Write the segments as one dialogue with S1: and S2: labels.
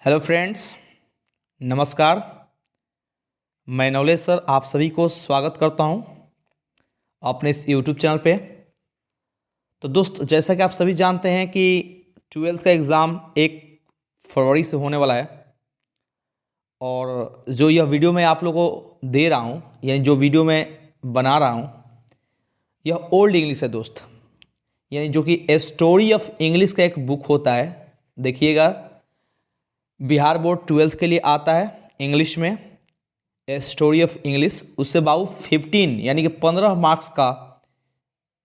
S1: Hello friends, नमस्कार। मैं Navlesh sir आप सभी को स्वागत करता हूं अपने इस यूट्यूब चैनल पे। तो दोस्त, जैसा कि आप सभी जानते हैं कि ट्वेल्थ का एग्ज़ाम 1 फरवरी से होने वाला है और जो यह वीडियो मैं आप लोगों को दे रहा हूं, यानी जो वीडियो मैं बना रहा हूं, यह ओल्ड इंग्लिश है दोस्त। यानी जो कि ए स्टोरी ऑफ इंग्लिश का एक बुक होता है। देखिएगा, बिहार बोर्ड ट्वेल्थ के लिए आता है इंग्लिश में ए स्टोरी ऑफ इंग्लिश। उससे बाबू 15 यानी कि 15 मार्क्स का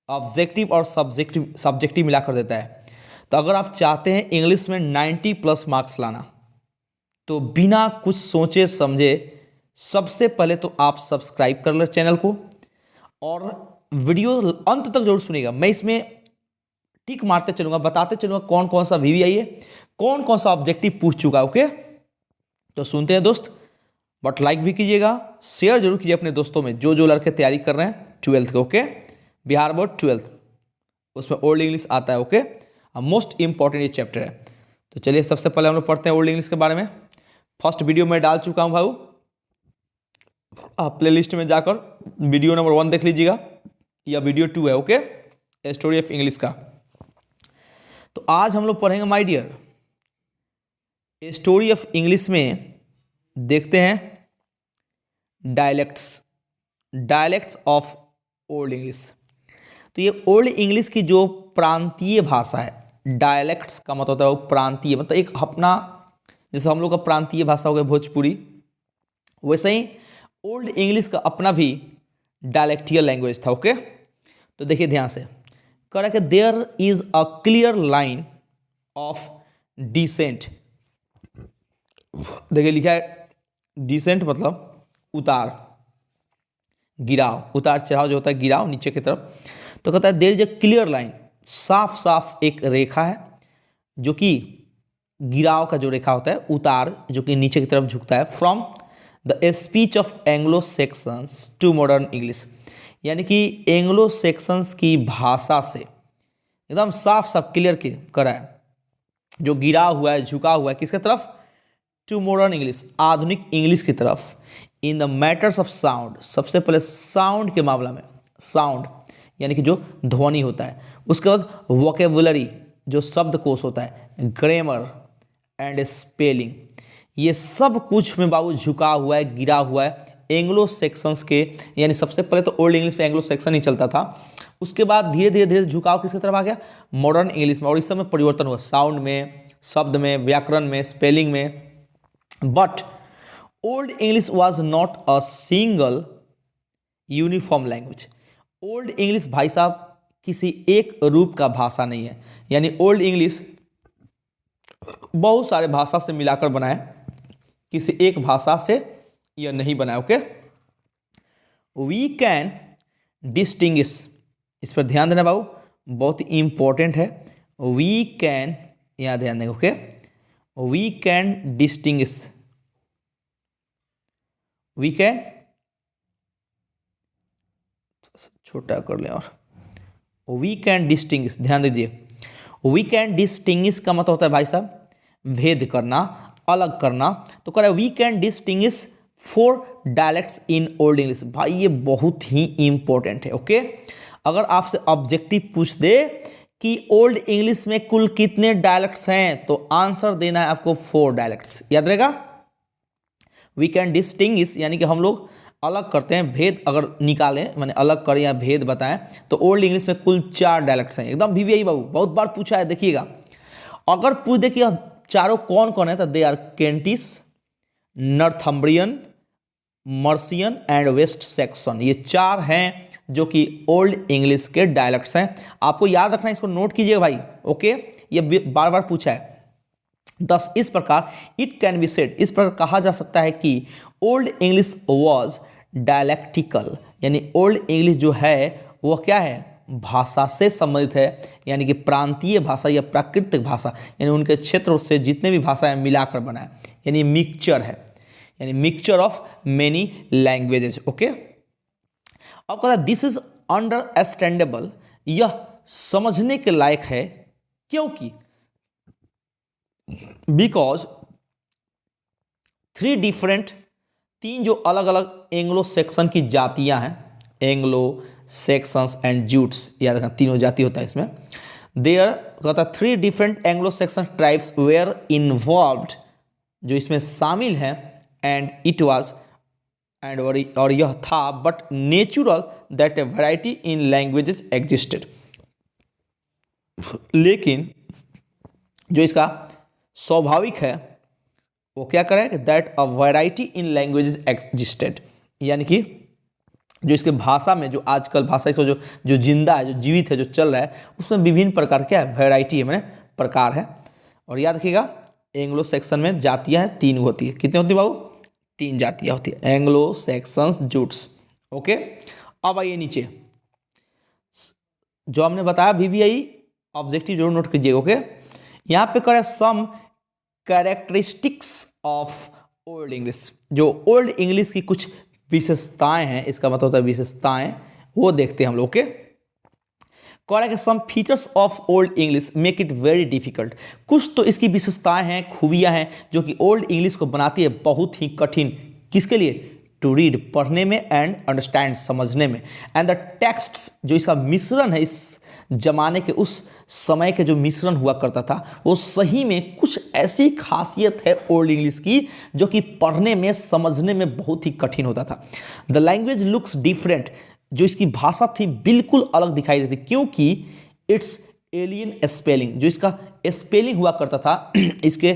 S1: ऑब्जेक्टिव और सब्जेक्टिव मिलाकर देता है। तो अगर आप चाहते हैं इंग्लिश में 90+ मार्क्स लाना, तो बिना कुछ सोचे समझे सबसे पहले तो आप सब्सक्राइब कर लें चैनल को और वीडियो अंत तक जरूर सुनिएगा। मैं इसमें टिक मारते चलूंगा, बताते चलूंगा कौन कौन सा VVI है, कौन कौन सा ऑब्जेक्टिव पूछ चुका है। ओके, तो सुनते हैं दोस्त। बट लाइक भी कीजिएगा, शेयर जरूर कीजिए अपने दोस्तों में जो जो लड़के तैयारी कर रहे हैं ट्वेल्थ के। ओके, बिहार बोर्ड ट्वेल्थ, उसमें ओल्ड इंग्लिश आता है। ओके, मोस्ट इंपॉर्टेंट ये चैप्टर है। तो चलिए सबसे पहले हम लोग पढ़ते हैं ओल्ड इंग्लिश के बारे में। फर्स्ट वीडियो मैं डाल चुका हूं भाऊ, आप प्ले लिस्ट में जाकर वीडियो नंबर 1 देख लीजिएगा, या वीडियो 2 है। ओके, स्टोरी ऑफ इंग्लिश का। तो आज हम लोग पढ़ेंगे my dear story of English में। देखते हैं डायलेक्ट्स ऑफ ओल्ड इंग्लिश। तो ये ओल्ड इंग्लिश की जो प्रांतीय भाषा है, डायलेक्ट्स का मतलब होता है वो प्रांतीय, मतलब एक अपना, जैसे हम लोग का प्रांतीय भाषा हो गया भोजपुरी, वैसे ही ओल्ड इंग्लिश का अपना भी डायलेक्टियल लैंग्वेज था। ओके, तो देखिए ध्यान से, कह रहा है कि there is a clear line of descent. देखिए लिखा है डिसेंट मतलब उतार, गिराव, उतार चढ़ाव जो होता है, गिराव नीचे की तरफ। तो कहता है there is a clear line, साफ साफ एक रेखा है जो कि गिराव का जो रेखा होता है, उतार जो कि नीचे की तरफ झुकता है, from the speech of Anglo Saxons to modern English. यानी कि एंग्लो सेक्शंस की भाषा से एकदम साफ साफ क्लियर करा है, जो गिरा हुआ है, झुका हुआ है, किसके तरफ? टू मॉडर्न इंग्लिश, आधुनिक इंग्लिश की तरफ। In the matters of sound, सबसे पहले साउंड के मामला में, साउंड यानी कि जो ध्वनि होता है, उसके बाद वोकेबुलरी जो शब्दकोश होता है, ग्रामर एंड स्पेलिंग, ये सब कुछ में बाबू झुका हुआ है, गिरा हुआ है एंग्लो सेक्शंस के। यानी सबसे पहले तो ओल्ड इंग्लिश में एंग्लो सेक्शन ही चलता था, उसके बाद धीरे धीरे धीरे झुकाव किसकी तरफ आ गया? मॉडर्न इंग्लिश में। और इस समय परिवर्तन हुआ साउंड में, शब्द में, व्याकरण में, स्पेलिंग में। But old English was not a single uniform language. Old English भाई साहब किसी एक रूप का भाषा नहीं है। यानी ओल्ड इंग्लिश बहुत सारे भाषा से मिलाकर बना है, किसी एक भाषा से यह नहीं बना है। ओके, वी कैन डिस्टिंग्विश, इस पर ध्यान देना बाबू, बहुत इंपॉर्टेंट है। वी कैन, यहां ध्यान देंगे। Okay, we can distinguish, we can, छोटा कर लें, और वी कैन डिस्टिंग्विश, ध्यान दीजिए। वी कैन डिस्टिंग्विश का मतलब होता है भाई साहब भेद करना, अलग करना। तो कह रहा है we can distinguish 4 dialects in Old English. भाई ये बहुत ही इंपॉर्टेंट है। ओके, अगर आपसे ऑब्जेक्टिव पूछ दे कि ओल्ड इंग्लिश में कुल कितने डायलेक्ट्स हैं, तो आंसर देना है आपको 4 डायलेक्ट्स। याद रहेगा, वी कैन डिस्टिंग्विश यानी कि हम लोग अलग करते हैं, भेद अगर निकालें, माने अलग करें या भेद बताएं, तो ओल्ड इंग्लिश में कुल 4 डायलेक्ट्स हैं। एकदम VVI बाबू, बहुत बार पूछा है। देखिएगा, अगर पूछ दे कि चारों कौन कौन है, तो they are Kentish, Northumbrian, Mercian and West Saxon. ये 4 हैं जो कि ओल्ड इंग्लिश के डायलेक्ट्स हैं। आपको याद रखना है, इसको नोट कीजिएगा भाई। ओके, ये बार बार पूछा है। दस इस प्रकार इट कैन बी सेड, इस प्रकार कहा जा सकता है कि ओल्ड इंग्लिश वॉज डायलेक्टिकल। यानी ओल्ड इंग्लिश जो है वह क्या है? भाषा से संबंधित है, यानी कि प्रांतीय भाषा या प्राकृतिक भाषा, यानी उनके क्षेत्र से जितने भी भाषाएं मिलाकर बना है, यानी मिक्सचर है, यानी mixture of many languages. Okay, अब कहता है दिस इज अंडरस्टैंडेबल, यह समझने के लायक है, क्योंकि बिकॉज थ्री डिफरेंट, तीन जो अलग अलग एंग्लो सेक्शन की जातियां हैं, एंग्लो सेक्शंस एंड जूट्स, याद रखना तीनों जाति होता है इसमें। देयर कहता three different Anglo Saxon tribes were involved, जो इसमें शामिल हैं, एंड इट वाज एंड और यह था, but natural that A variety in languages existed, लेकिन जो इसका स्वाभाविक है वो क्या करे, that a variety in languages existed, यानी कि जो इसके भाषा में, जो आजकल भाषा इसको जो जिंदा है, जो जीवित है, जो चल रहा है, उसमें विभिन्न प्रकार क्या है, वैरायटी है, मैंने प्रकार है। और याद रखिएगा एंग्लो सेक्शन में जातियां हैं, तीन होती है, कितनी होती है बाबू, तीन जातियां होती है, एंग्लो सेक्शंस जूट्स। ओके, अब आइए नीचे, जो हमने बताया VVI ऑब्जेक्टिव जरूर नोट कीजिएगा। ओके, यहाँ पे करें some characteristics of Old English, जो ओल्ड इंग्लिश की कुछ विशेषताएं हैं, इसका मतलब होता है विशेषताएं, वो देखते हैं हम लोग के। करें some features of Old English make it very difficult, कुछ तो इसकी विशेषताएं हैं, खूबियां हैं, जो कि ओल्ड इंग्लिश को बनाती है बहुत ही कठिन, किसके लिए, टू रीड, पढ़ने में, एंड अंडरस्टैंड, समझने में, एंड द टेक्स्ट्स, जो इसका मिश्रण है, इस जमाने के, उस समय के जो मिश्रण हुआ करता था, वो सही में कुछ ऐसी खासियत है ओल्ड इंग्लिश की जो कि पढ़ने में, समझने में बहुत ही कठिन होता था। द लैंग्वेज लुक्स डिफरेंट, जो इसकी भाषा थी बिल्कुल अलग दिखाई देती, क्योंकि इट्स एलियन स्पेलिंग, जो इसका स्पेलिंग हुआ करता था इसके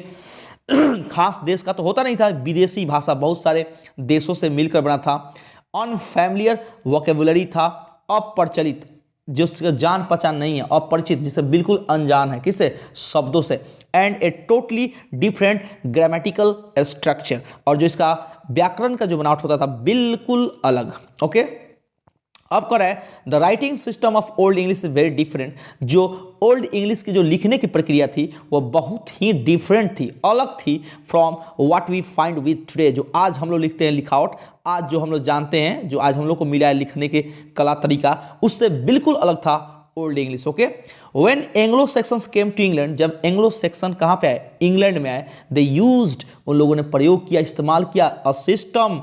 S1: खास देश का तो होता नहीं था, विदेशी भाषा बहुत सारे देशों से मिलकर बना था। अनफैमिलियर वोकेबुलरी था, अप्रचलित, जिसका जान पहचान नहीं है, अपरिचित, जिसे बिल्कुल अनजान है, किससे, शब्दों से, and a totally different grammatical structure, और जो इसका व्याकरण का जो बनावट होता था बिल्कुल अलग। ओके, अब कर रहा है the writing system of Old English is very different, जो ओल्ड इंग्लिश की जो लिखने की प्रक्रिया थी वो बहुत ही डिफरेंट थी, अलग थी, from what we find with today, जो आज हम लोग लिखते हैं लिखावट, आज जो हम लोग जानते हैं, जो आज हम लोग को मिला है लिखने के कला तरीका, उससे बिल्कुल अलग था Old English. Okay, when Anglo Saxons came to England, जब एंग्लो सेक्शन कहाँ पे आए, इंग्लैंड में आए, दे यूज्ड, उन लोगों ने प्रयोग किया, इस्तेमाल किया, अ सिस्टम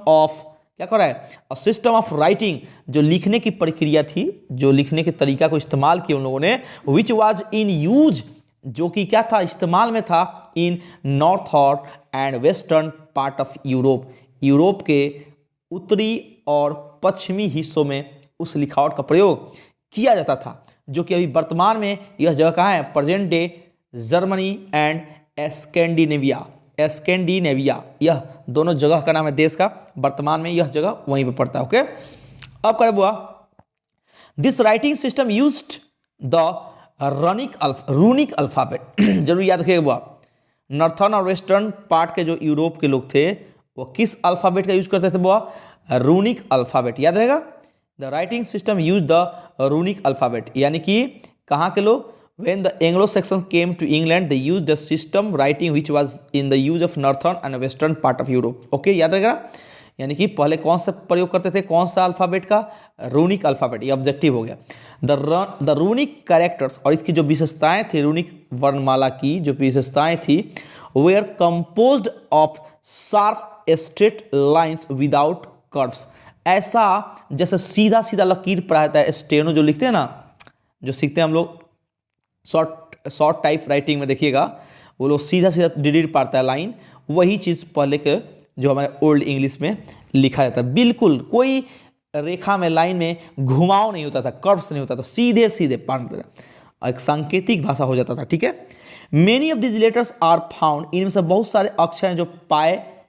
S1: ऑफ, क्या कर रहा है, अ सिस्टम ऑफ राइटिंग, जो लिखने की प्रक्रिया थी, जो लिखने के तरीका को इस्तेमाल किया उन लोगों ने, विच वाज इन यूज, जो कि क्या था, इस्तेमाल में था, इन northern and western part of Europe, Europe के उत्तरी और पश्चिमी हिस्सों में उस लिखावट का प्रयोग किया जाता था, जो कि अभी वर्तमान में यह जगह कहाँ है, present day Germany and Scandinavia, यह दोनों जगह का नाम है देश का, वर्तमान में यह जगह वहीं पे पड़ता है। ओके, अब करें बुआ, this writing system used the runic alphabet, जरूर याद रखिएगा बुआ, नॉर्थर्न और वेस्टर्न पार्ट के जो यूरोप के लोग थे वो किस अल्फाबेट का यूज करते थे बुआ, रूनिक अल्फाबेट, याद रहेगा, the writing system use the runic alphabet, यानी कि कहाँ के लोग, when the Anglo-Saxons came to England, they used the system writing which was in the use of northern and western part of Europe. Okay, याद रहेगा, यानी कि पहले कौन सा प्रयोग करते थे, कौन सा अल्फाबेट का, रूनिक अल्फाबेट, ये ऑब्जेक्टिव हो गया। द रूनिक कैरेक्टर्स, और इसकी जो विशेषताएं थी, रूनिक वर्णमाला की जो विशेषताएं थी, were composed of sharp straight lines without curves, ऐसा जैसे सीधा सीधा लकीर पढ़ाता है, स्टेनो जो लिखते हैं ना, जो सीखते हैं हम लोग शॉर्ट टाइप राइटिंग में, देखिएगा वो लोग सीधा सीधा डिलीट पाता है लाइन, वही चीज़ पहले के जो हमारे ओल्ड इंग्लिश में लिखा जाता है, बिल्कुल कोई रेखा में, लाइन में घुमाव नहीं होता था, कर्व्स नहीं होता था, सीधे सीधे पढ़ते थे, एक सांकेतिक भाषा हो जाता था। ठीक है, many of this letters are found, इनमें से बहुत सारे अक्षर हैं जो पाए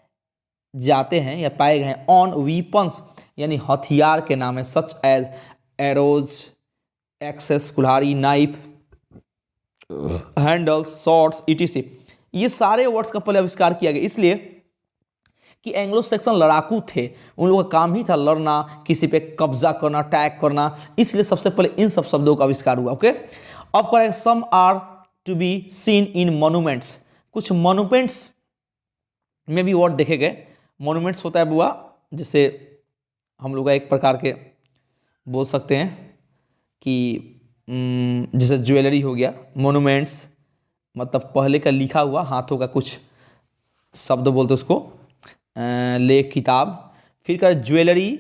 S1: जाते हैं या पाए गए हैं, ऑन वीपन्स, यानी हथियार के नाम है, सच एज एरोज, एक्सेस, कुल्हाड़ी, नाइफ, हैंडल्स, शॉर्ट्स, etc, ये सारे वर्ड्स का पहले आविष्कार किया गया, इसलिए कि एंग्लो सेक्शन लड़ाकू थे, उन लोगों का काम ही था लड़ना, किसी पे कब्जा करना, अटैक करना, इसलिए सबसे पहले इन सब शब्दों का आविष्कार हुआ। ओके, अब करें some are to be seen in monuments, कुछ मोन्यूमेंट्स में भी वर्ड देखे गए। मोन्यूमेंट्स होता है बुआ, जैसे हम लोग एक प्रकार के बोल सकते हैं कि जैसे ज्वेलरी हो गया, मोन्यूमेंट्स मतलब पहले का लिखा हुआ हाथों का कुछ शब्द बोलते उसको, लेख किताब। फिर का ज्वेलरी,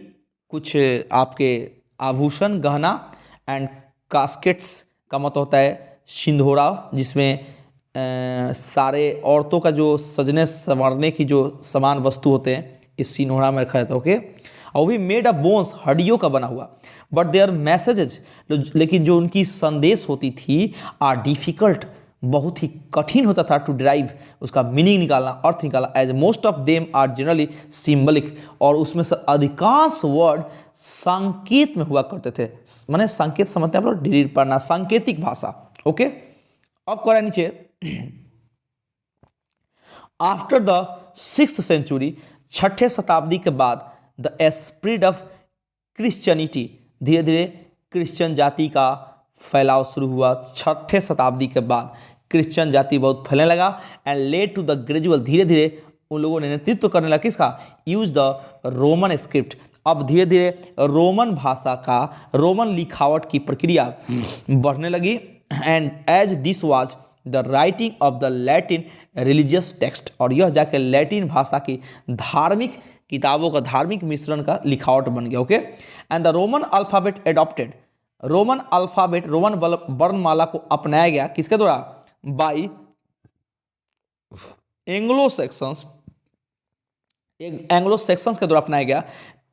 S1: कुछ आपके आभूषण गहना। एंड कास्केट्स का मतलब होता है सिंदूरा, जिसमें सारे औरतों का जो सजने संवारने की जो सामान वस्तु होते हैं इस सिंदूरा में रखा जाता है। ओके, और वो भी मेड ऑफ बोन्स, हड्डियों का बना हुआ। बट देयर मैसेजेज, लेकिन जो उनकी संदेश होती थी, आर डिफिकल्ट, बहुत ही कठिन होता था टू डिराइव, उसका मीनिंग निकालना, अर्थ निकालना। As most of them are generally symbolic, और उसमें से अधिकांश वर्ड संकेत में हुआ करते थे। माने संकेत समझते हैं आप लोग, डिलीट पढ़ना, सांकेतिक भाषा। ओके, अब करा नीचे, आफ्टर द 6th सेंचुरी, 6ठे शताब्दी के बाद, द स्प्रेड ऑफ क्रिश्चियनिटी, धीरे धीरे क्रिश्चियन जाति का फैलाव शुरू हुआ। 6ठे शताब्दी के बाद क्रिश्चियन जाति बहुत फैलने लगा। And led to the gradual, धीरे धीरे उन लोगों ने नेतृत्व करने लगा किसका, यूज द रोमन स्क्रिप्ट। अब धीरे धीरे रोमन भाषा का, रोमन लिखावट की प्रक्रिया बढ़ने लगी। And as this was the writing of the Latin religious text, और यह जाकर लैटिन भाषा की धार्मिक किताबों का, धार्मिक मिश्रण का लिखावट बन गया। Okay, and the Roman alphabet adopted, Roman alphabet, Roman वर्णमाला को अपनाया गया किसके द्वारा, by Anglo sections, Anglo sections के द्वारा अपनाया गया।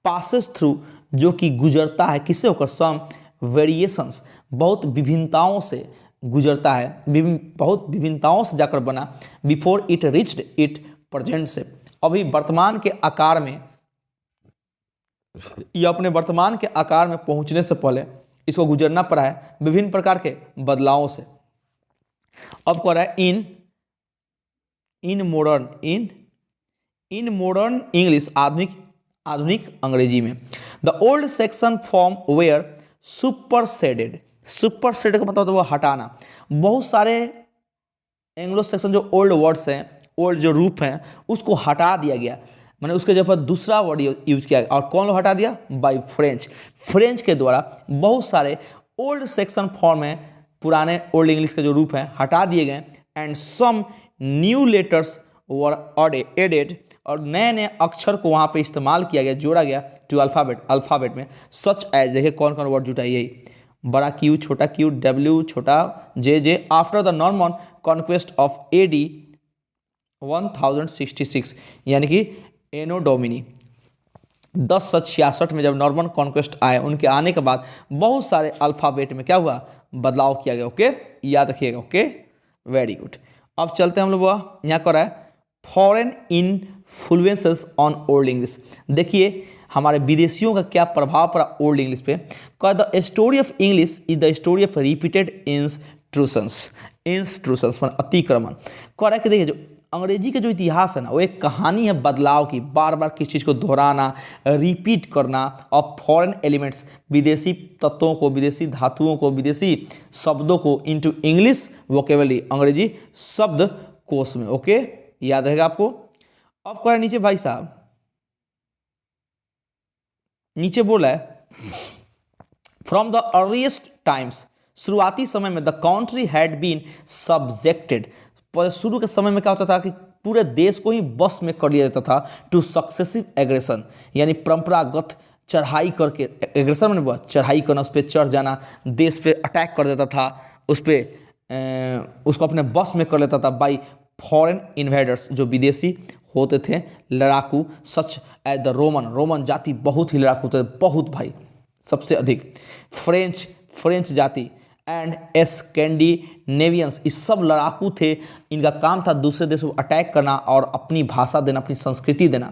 S1: पासेस थ्रू, जो कि गुजरता है किससे होकर, सम वेरिएशंस, बहुत विभिन्नताओं से गुजरता है, बहुत विभिन्नताओं से जाकर बना। Before it reached it present से, अभी वर्तमान के आकार में, यह अपने वर्तमान के आकार में पहुंचने से पहले इसको गुजरना पड़ा है विभिन्न प्रकार के बदलावों से। अब कह रहा है इन मॉडर्न इंग्लिश, आधुनिक अंग्रेजी में, the old section form were superseded, superseded का मतलब होता है वो हटाना। बहुत सारे एंग्लो सेक्शन जो ओल्ड वर्ड्स हैं, ओल्ड जो रूप हैं, उसको हटा दिया गया, मैंने उसके जगह पर दूसरा वर्ड यूज किया। और कौन लोग हटा दिया, बाय फ्रेंच के द्वारा बहुत सारे ओल्ड सेक्शन फॉर्म में, पुराने ओल्ड इंग्लिश के जो रूप हैं हटा दिए गए। And some new letters were added, और नए नए अक्षर को वहाँ पे इस्तेमाल किया गया, जोड़ा गया टू अल्फ़ाबेट में। सच एज, देखिए कौन कौन वर्ड जुटा, यही बड़ा क्यू, छोटा क्यू, डब्ल्यू, छोटा J. After the Norman conquest of AD 1066, यानी कि एनो डोमिनी 1066 में जब नॉर्मन कॉन्क्वेस्ट आए, उनके आने के बाद बहुत सारे अल्फ़ाबेट में क्या हुआ, बदलाव किया गया। ओके, याद रखिएगा। Okay, very good. अब चलते हैं हम लोग, यहाँ कर रहा है foreign influences on old English. देखिए हमारे विदेशियों का क्या प्रभाव पड़ा ओल्ड इंग्लिश पे। कह the story of English is the story of repeated instructions मतलब अतिक्रमण। कह रहा है कि देखिए जो अंग्रेजी का जो इतिहास है ना, वो एक कहानी है बदलाव की, बार बार किसी चीज़ को दोहराना, रिपीट करना, और फॉरेन एलिमेंट्स, विदेशी तत्वों को, विदेशी धातुओं को, विदेशी शब्दों को इनटू इंग्लिश वोकेबलरी, अंग्रेजी शब्द कोश में। ओके, याद रहेगा आपको। अब कह रहा है नीचे भाई साहब, नीचे बोला है फ्रॉम द अर्लीस्ट टाइम्स, शुरुआती समय में the country had been subjected, पर शुरू के समय में क्या होता था कि पूरे देश को ही बस में कर लिया जाता था टू सक्सेसिव एग्रेशन, यानी परंपरागत चढ़ाई करके, एग्रेशन मैंने बोला चढ़ाई करना, उस पर चढ़ जाना, देश पे अटैक कर देता था, उस पर उसको अपने बस में कर लेता था बाई फॉरेन इन्वेडर्स, जो विदेशी होते थे लड़ाकू, सच एज द रोमन जाति बहुत ही लड़ाकू थे, बहुत भाई सबसे अधिक। फ्रेंच जाति एंड स्कैंडिनेवियंस, ये सब लड़ाकू थे, इनका काम था दूसरे देशों को अटैक करना और अपनी भाषा देना, अपनी संस्कृति देना।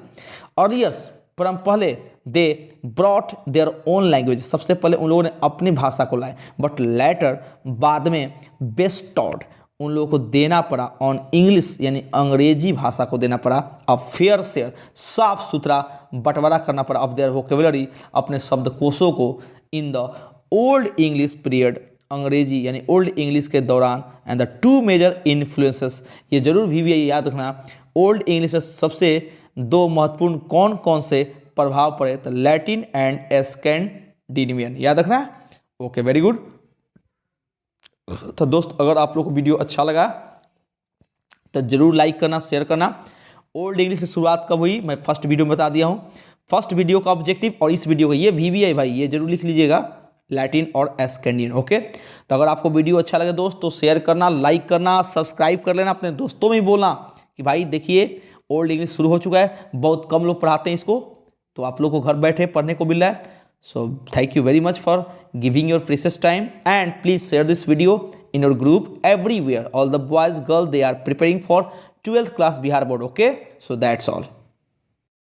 S1: अर्लियर्स, पहले they brought their own language, सबसे पहले उन लोगों ने अपनी भाषा को लाए। बट लेटर, बाद में बेस्टॉड, उन लोगों को देना पड़ा ऑन इंग्लिश, यानी अंग्रेजी भाषा को देना पड़ा। अब फेयर शेयर, साफ सुथरा बंटवारा करना पड़ा ऑफ देयर वोकेबलरी, अपने शब्दकोशों को। In the Old English period, अंग्रेजी यानी ओल्ड इंग्लिश के दौरान। And the two major influences, ये जरूर भी याद रखना, ओल्ड इंग्लिश में सबसे दो महत्वपूर्ण कौन कौन से प्रभाव पड़े, तो लैटिन एंड स्कैंडिनेवियन, याद रखना। Okay, very good. तो दोस्त, अगर आप लोग को वीडियो अच्छा लगा तो जरूर लाइक करना, शेयर करना। ओल्ड इंग्लिश से शुरुआत कब हुई, मैं फर्स्ट वीडियो में बता दिया हूँ। फर्स्ट वीडियो का ऑब्जेक्टिव और इस वीडियो का, ये VBI भाई, ये जरूर लिख लीजिएगा, लैटिन और स्कैंडिनेवियन। ओके, तो अगर आपको वीडियो अच्छा लगे दोस्त तो शेयर करना, लाइक करना, सब्सक्राइब कर लेना, अपने दोस्तों में भी बोलना कि भाई देखिए ओल्ड इंग्लिश शुरू हो चुका है, बहुत कम लोग पढ़ाते हैं इसको, तो आप लोग को घर बैठे पढ़ने को मिल रहा है। So thank you very much for giving your precious time, and please share this video in your group everywhere. All the boys, girls, they are preparing for 12th class Bihar board. Okay, so that's all.